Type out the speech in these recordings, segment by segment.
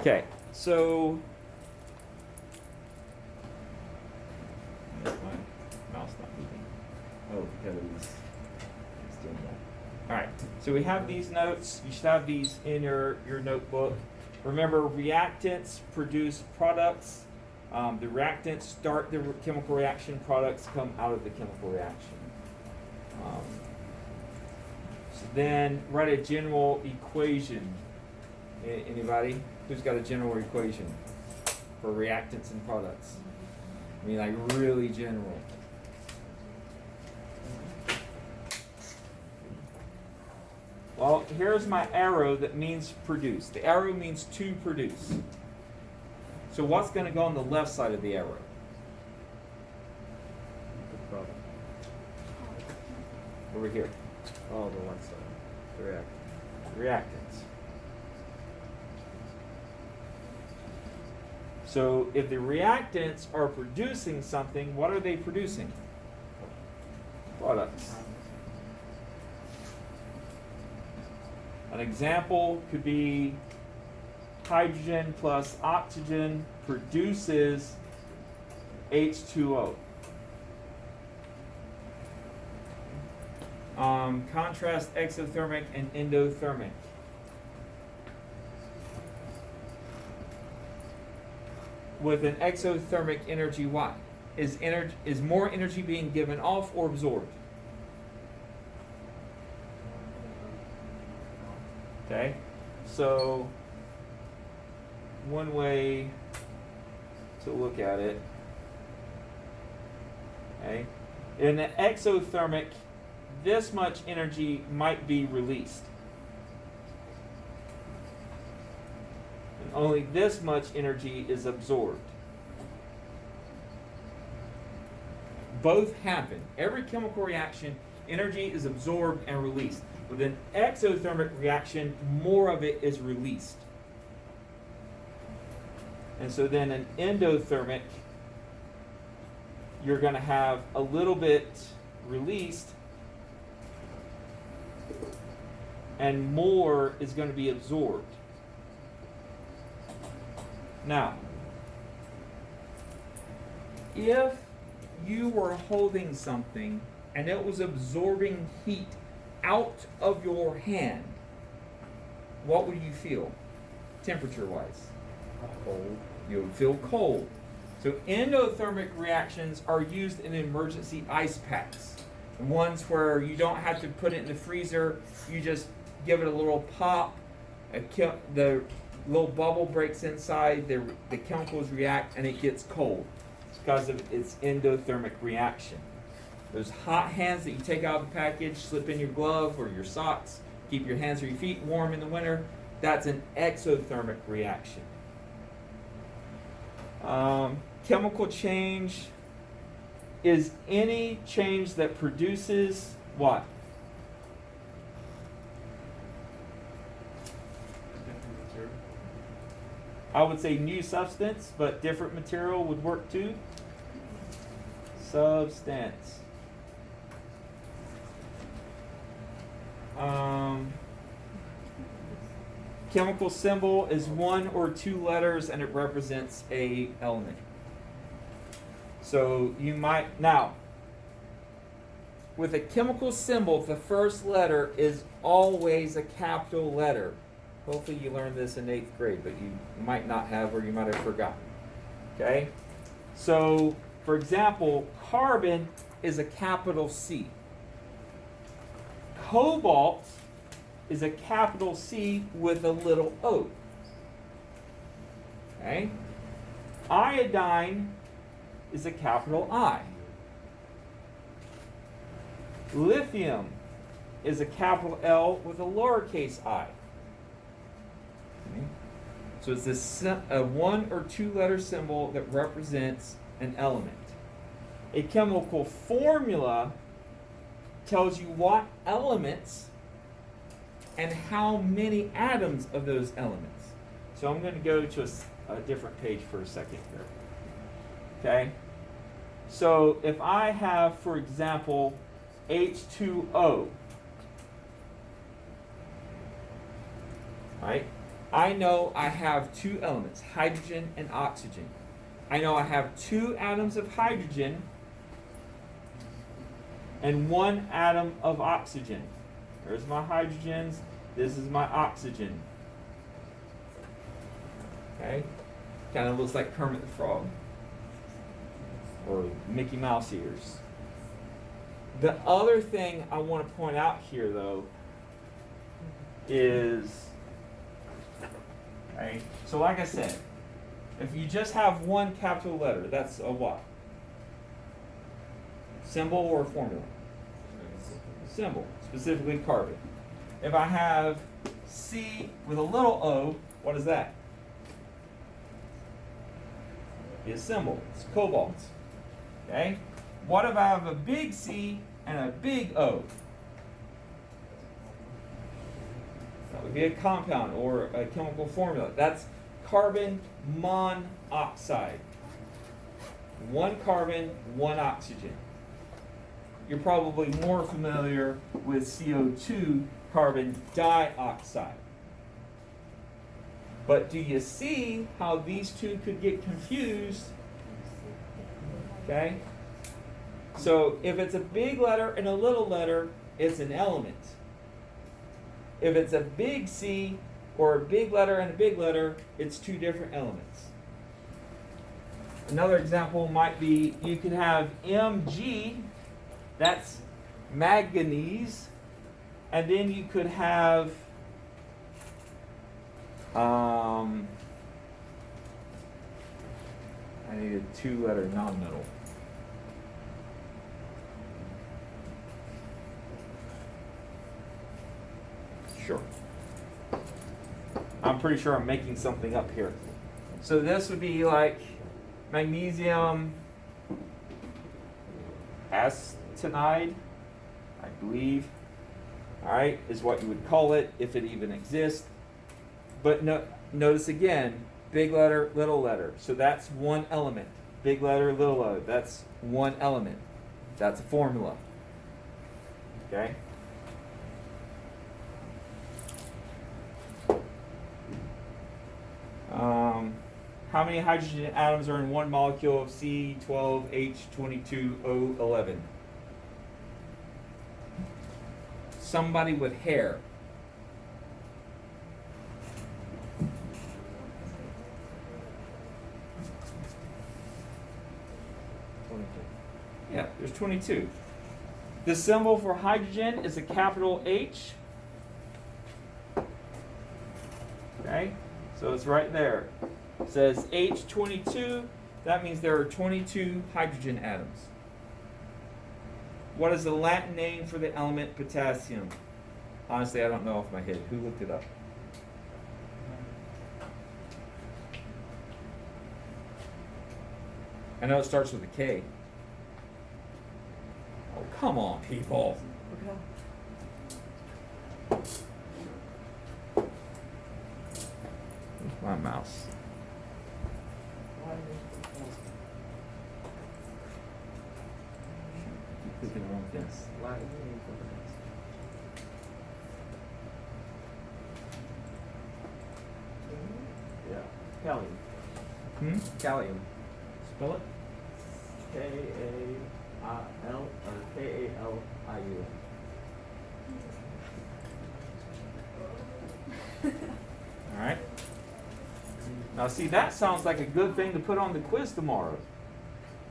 Okay, so my mouse not moving. Oh, because it's doing that. All right, so we have these notes. You should have these in your notebook. Remember, reactants produce products. The reactants start the chemical reaction. Products come out of the chemical reaction. So then write a general equation. Anybody? Who's got a general equation for reactants and products? I mean, like really general. Well, here's my arrow that means produce. The arrow means to produce. So what's going to go on the left side of the arrow? The product. Over here. Oh, the one side. The reactant. Reactants. So if the reactants are producing something, what are they producing? Products. An example could be hydrogen plus oxygen produces H2O. Contrast exothermic and endothermic. With an exothermic energy, what? Is more energy being given off or absorbed? Okay, so one way to look at it, okay, in an exothermic, this much energy might be released. And only this much energy is absorbed. Both happen. Every chemical reaction, energy is absorbed and released. With an exothermic reaction, more of it is released. And so then an endothermic, you're going to have a little bit released and more is going to be absorbed. Now, if you were holding something and it was absorbing heat out of your hand, what would you feel, temperature-wise? Cold. You would feel cold. So endothermic reactions are used in emergency ice packs. Ones where you don't have to put it in the freezer, you just give it a little pop, the little bubble breaks inside, the chemicals react, and it gets cold. It's because of its endothermic reaction. Those hot hands that you take out of the package, slip in your glove or your socks, keep your hands or your feet warm in the winter, that's an exothermic reaction. Chemical change is any change that produces what? I would say new substance, but different material would work too. Substance. Chemical symbol is 1 or 2 letters and it represents a element. So you might, now, with a chemical symbol, the first letter is always a capital letter. Hopefully you learned this in 8th grade, but you might not have, or you might have forgotten. Okay? So, for example, carbon is a capital C. Cobalt is a capital C with a little o. Okay? Iodine is a capital I. Lithium is a capital L with a lowercase I. Okay? So it's a 1 or 2 letter symbol that represents an element. A chemical formula tells you what elements and how many atoms of those elements. So I'm going to go to a different page for a second here. Okay? So if I have, for example, H2O, right? I know I have two elements, hydrogen and oxygen. I know I have two atoms of hydrogen and one atom of oxygen. There's my hydrogens, this is my oxygen. Okay? Kind of looks like Kermit the Frog. Or Mickey Mouse ears. The other thing I want to point out here, though, is, okay, so like I said, if you just have one capital letter, that's a what? Symbol or formula? Symbol, specifically carbon. If I have C with a little o, what is that? It's a symbol, it's cobalt. Okay? What if I have a big C and a big O? That would be a compound or a chemical formula. That's carbon monoxide. One carbon, one oxygen. You're probably more familiar with CO2, carbon dioxide. But do you see how these two could get confused? Okay? So if it's a big letter and a little letter, it's an element. If it's a big C or a big letter and a big letter, it's two different elements. Another example might be you could have Mg, that's manganese, and then you could have I need a two-letter nonmetal. Sure. I'm pretty sure I'm making something up here. So this would be like magnesium acetonide, I believe. All right, is what you would call it if it even exists. But notice again, big letter, little letter. So that's one element. Big letter, little letter. That's one element. That's a formula. Okay? How many hydrogen atoms are in one molecule of C12H22O11? Somebody with hair. Yeah, there's 22. The symbol for hydrogen is a capital H. Okay, so it's right there. It says H22. That means there are 22 hydrogen atoms. What is the Latin name for the element potassium? Honestly, I don't know off my head. Who looked it up? I know it starts with a K. Oh, come on, people. Where's my mouse? Keep clicking the wrong thing. Yeah. Callium. Gallium. Spell it. K-A-L or K-A-L-I-U. All right. Now, see, that sounds like a good thing to put on the quiz tomorrow.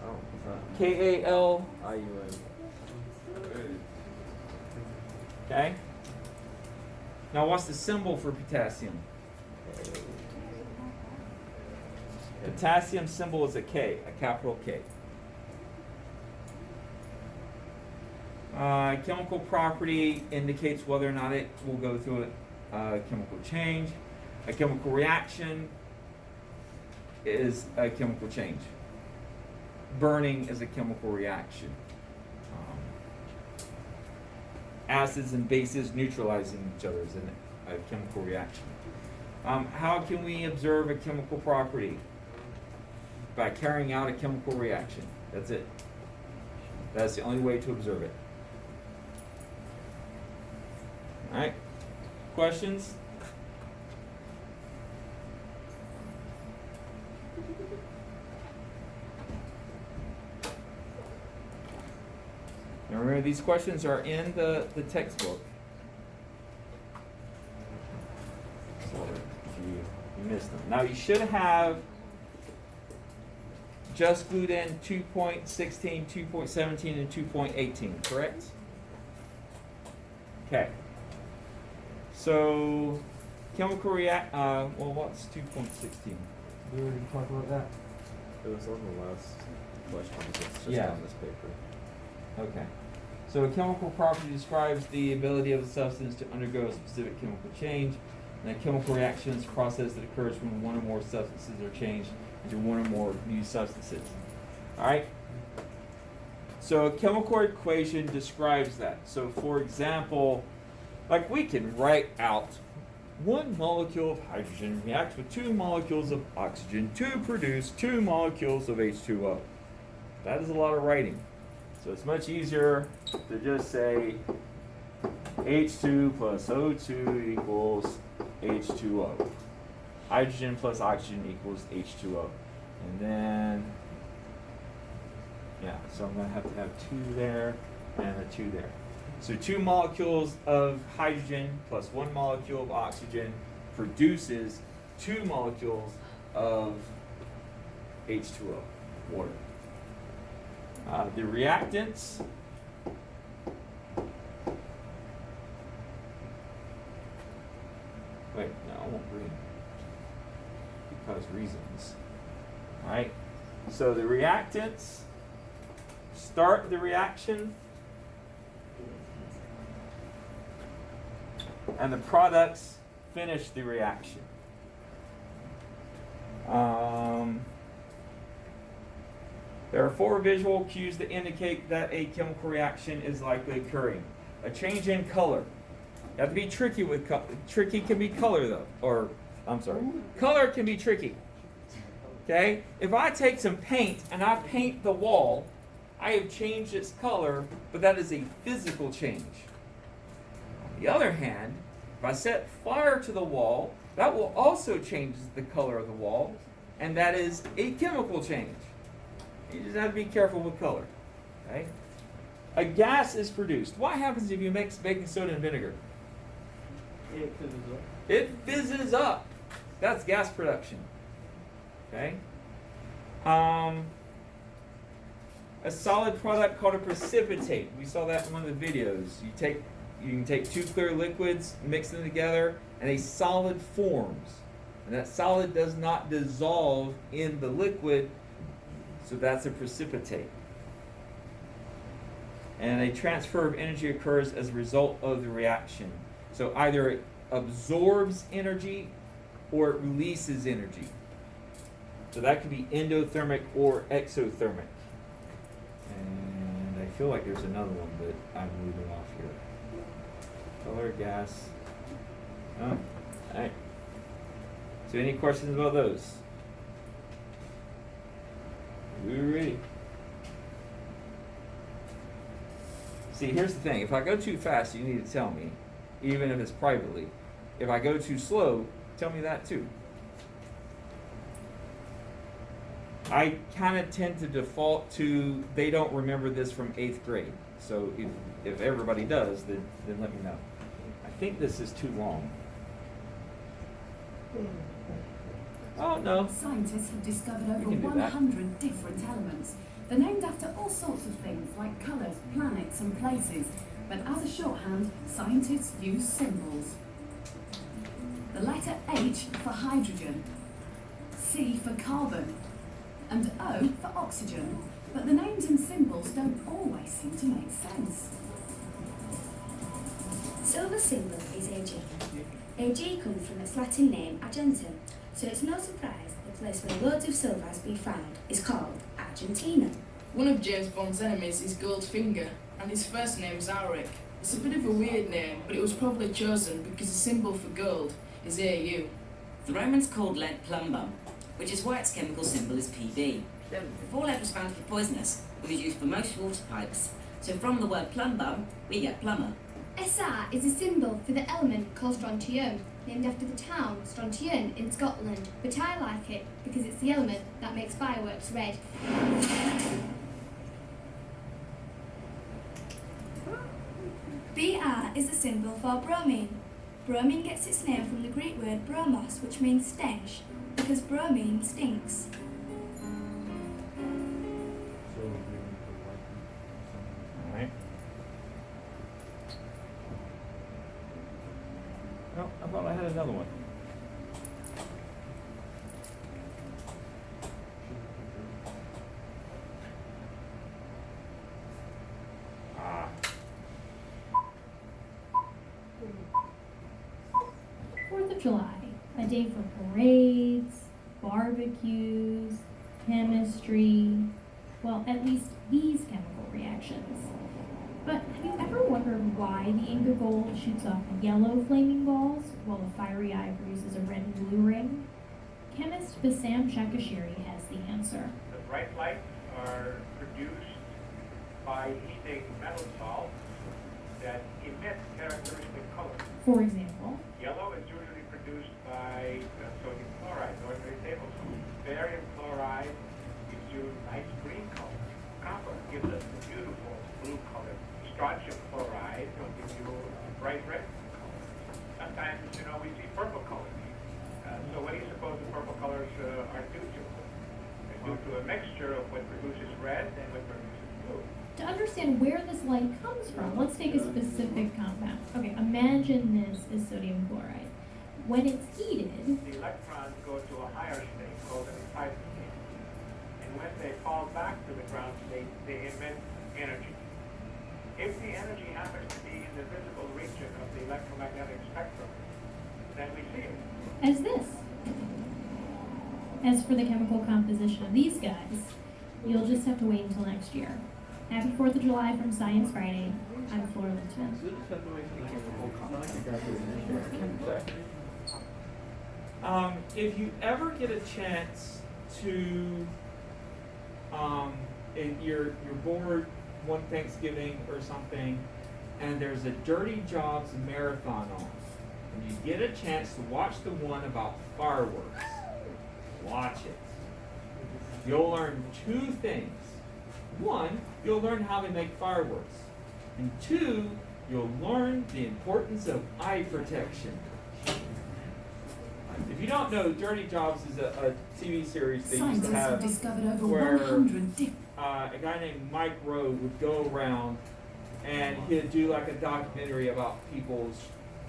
Oh, what's that? K-A-L. I-U-N. Okay. Now, what's the symbol for potassium? Potassium symbol is a K, a capital K. Chemical property indicates whether or not it will go through a chemical change. A chemical reaction is a chemical change. Burning is a chemical reaction. Acids and bases neutralizing each other is a chemical reaction. How can we observe a chemical property? By carrying out a chemical reaction. That's it. That's the only way to observe it. All right. Questions? Remember, these questions are in the textbook. So you missed them. Now you should have just glued in 2.16, 2.17, and 2.18, correct? Okay. So, chemical react, well, what's 2.16? We already talked about that? It was on the last question. It's just Yeah. on this paper. Okay. So a chemical property describes the ability of a substance to undergo a specific chemical change. And a chemical reaction is a process that occurs when one or more substances are changed into one or more new substances. Alright? So a chemical equation describes that. So for example, like we can write out one molecule of hydrogen reacts with 2 molecules of oxygen to produce 2 molecules of H2O. That is a lot of writing. So it's much easier to just say H2 plus O2 equals H2O. Hydrogen plus oxygen equals H2O. And then, yeah, so I'm going to have 2 there and a 2 there. So 2 molecules of hydrogen plus 1 molecule of oxygen produces 2 molecules of H2O, water. The reactants, wait, no, I won't read because reasons. Alright, so the reactants start the reaction and the products finish the reaction. There are 4 visual cues that indicate that a chemical reaction is likely occurring. A change in color. You have to be tricky with tricky can be color though, or I'm sorry, color can be tricky. Okay, if I take some paint and I paint the wall, I have changed its color, but that is a physical change. On the other hand, if I set fire to the wall, that will also change the color of the wall, and that is a chemical change. You just have to be careful with color. Okay? A gas is produced. What happens if you mix baking soda and vinegar? It fizzes up. It fizzes up. That's gas production. Okay? A solid product called a precipitate. We saw that in one of the videos. You can take 2 clear liquids, mix them together, and a solid forms. And that solid does not dissolve in the liquid, so that's a precipitate. And a transfer of energy occurs as a result of the reaction. So either it absorbs energy or it releases energy. So that could be endothermic or exothermic. And I feel like there's another one, but I'm moving off here. Color, gas. Oh, alright. So any questions about those? We're ready. See, here's the thing. If I go too fast, you need to tell me, even if it's privately. If I go too slow, tell me that too. I kind of tend to default to they don't remember this from 8th grade. So if everybody does, then let me know. I think this is too long. Oh, no. Scientists have discovered over We can do that. 100 different elements. They're named after all sorts of things, like colours, planets and places. But as a shorthand, scientists use symbols. The letter H for hydrogen, C for carbon, and O for oxygen. But the names and symbols don't always seem to make sense. Silver's symbol is Ag. Ag comes from its Latin name Argentum, so it's no surprise the place where loads of silver has been found is called Argentina. One of James Bond's enemies is Goldfinger, and his first name is Auric. It's a bit of a weird name, but it was probably chosen because the symbol for gold is AU. The Romans called lead plumbum, which is why its chemical symbol is Pb. Before lead was found to be poisonous, it was used for most water pipes. So from the word plumbum, we get plumber. Sr is a symbol for the element called strontium, named after the town Strontian in Scotland, but I like it because it's the element that makes fireworks red. is the symbol for bromine. Bromine gets its name from the Greek word bromos, which means stench, because bromine stinks. So we need to wipe it. Alright. Oh, I thought I had another one. Ah. 4th of July, a day for parades, barbecues, chemistry, well, at least these chemical reactions. But have you ever wondered why the ink of gold shoots off yellow flaming balls while the fiery eye produces a red and blue ring? Chemist Bassam Shakashiri has the answer. The bright lights are produced by heating metal salts that emit characteristic colors. For example, Yellow is usually produced by sodium chloride, ordinary table salt. Barium chloride gives you a nice green color. Copper gives us a beautiful blue color. Strontium chloride will give you a bright red color. Sometimes, we see purple colors. So what do you suppose the purple colors are due to? They're due to a mixture of what produces red and what produces blue. to understand where this light comes from, let's take a specific compound. Okay, imagine this is sodium chloride. When it's heated, The electrons go to a higher state called an entitled state. And when they fall back to the ground state, they emit energy. If the energy happens to be in the visible region of the electromagnetic spectrum, then we see it. as this. As for the chemical composition of these guys, you'll just have to wait until next year. Happy 4th of July from Science Friday. I'm Flora Lintzman. If you ever get a chance to, if you're bored one Thanksgiving or something, and there's a Dirty Jobs marathon on, and you get a chance to watch the one about fireworks, watch it. You'll learn two things. One, you'll learn how they make fireworks. And two, you'll learn the importance of eye protection. If you don't know, Dirty Jobs is a TV series they used Scientists to have have discovered over where 100 different. a guy named Mike Rowe would go around and he'd do like a documentary about people's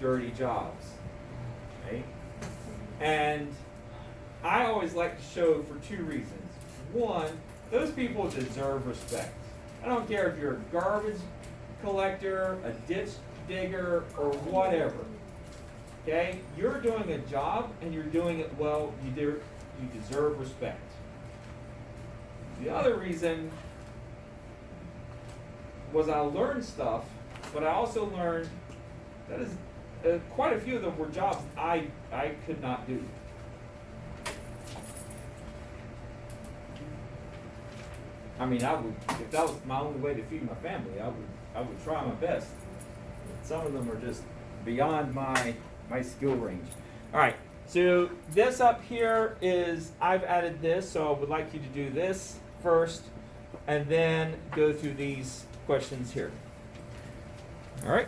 dirty jobs. Right? And I always like the show for two reasons. One, those people deserve respect. I don't care if you're a garbage collector, a ditch digger, or whatever. Okay? You're doing a job and you're doing it well, you deserve respect. The other reason was I learned stuff, but I also learned that is quite a few of them were jobs I could not do. I mean, I would, if that was my only way to feed my family, I would try my best. Some of them are just beyond my skill range. All right, so this up here is, I've added this, so I would like you to do this first, and then go through these questions here. All right.